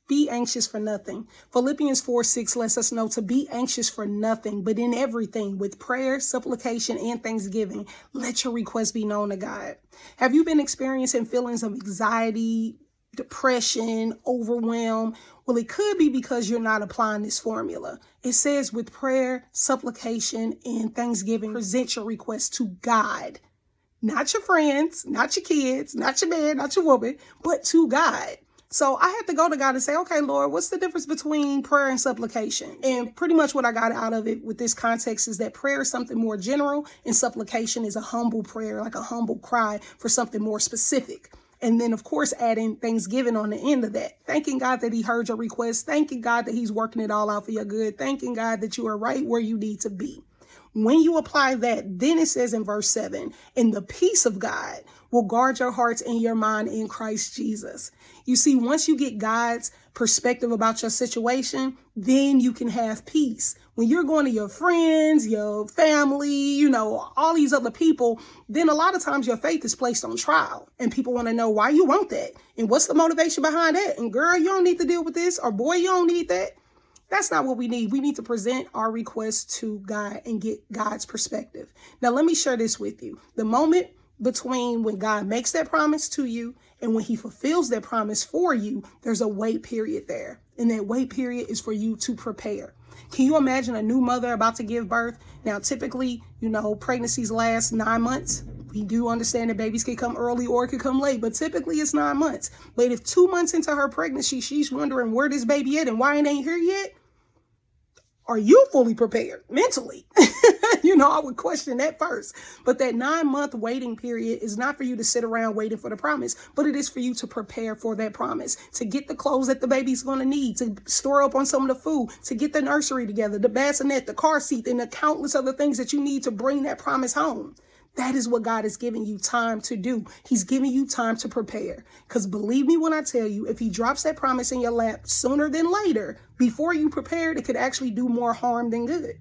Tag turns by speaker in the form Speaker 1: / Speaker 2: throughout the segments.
Speaker 1: Be anxious for nothing. Philippians 4:6 lets us know to be anxious for nothing, but in everything, with prayer, supplication, and thanksgiving, let your requests be known to God. Have you been experiencing feelings of anxiety, depression, overwhelm? Well, it could be because you're not applying this formula. It says with prayer, supplication, and thanksgiving, present your requests to God. Not your friends, not your kids, not your man, not your woman, but to God. So I had to go to God and say, okay, Lord, what's the difference between prayer and supplication? And pretty much what I got out of it with this context is that prayer is something more general and supplication is a humble prayer, like a humble cry for something more specific. And then, of course, adding thanksgiving on the end of that. Thanking God that he heard your request. Thanking God that he's working it all out for your good. Thanking God that you are right where you need to be. When you apply that, then it says in verse 7, and the peace of God will guard your hearts and your mind in Christ Jesus. You see, once you get God's perspective about your situation, then you can have peace. When you're going to your friends, your family, all these other people, then a lot of times your faith is placed on trial and people want to know why you want that and what's the motivation behind that. And girl, you don't need to deal with this, or boy, you don't need that. That's not what we need. We need to present our requests to God and get God's perspective. Now, let me share this with you. The moment between when God makes that promise to you and when he fulfills that promise for you, there's a wait period there. And that wait period is for you to prepare. Can you imagine a new mother about to give birth? Now, typically, pregnancies last 9 months. We do understand that babies can come early or it could come late, but typically it's 9 months. But if 2 months into her pregnancy, she's wondering where this baby is and why it ain't here yet, are you fully prepared mentally? I would question that first. But that 9-month waiting period is not for you to sit around waiting for the promise, but it is for you to prepare for that promise, to get the clothes that the baby's going to need, to store up on some of the food, to get the nursery together, the bassinet, the car seat, and the countless other things that you need to bring that promise home. That is what God is giving you time to do. He's giving you time to prepare. Because believe me when I tell you, if he drops that promise in your lap sooner than later, before you prepared, it could actually do more harm than good.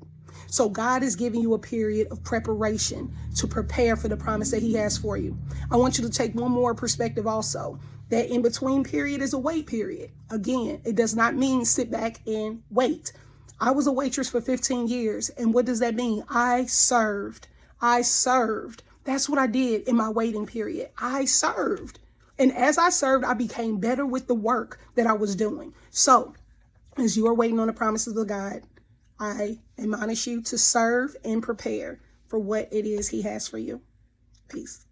Speaker 1: So God is giving you a period of preparation to prepare for the promise that he has for you. I want you to take one more perspective also. That in between period is a wait period. Again, it does not mean sit back and wait. I was a waitress for 15 years. And what does that mean? I served. That's what I did in my waiting period. I served. And as I served, I became better with the work that I was doing. So as you are waiting on the promises of God, I admonish you to serve and prepare for what it is he has for you. Peace.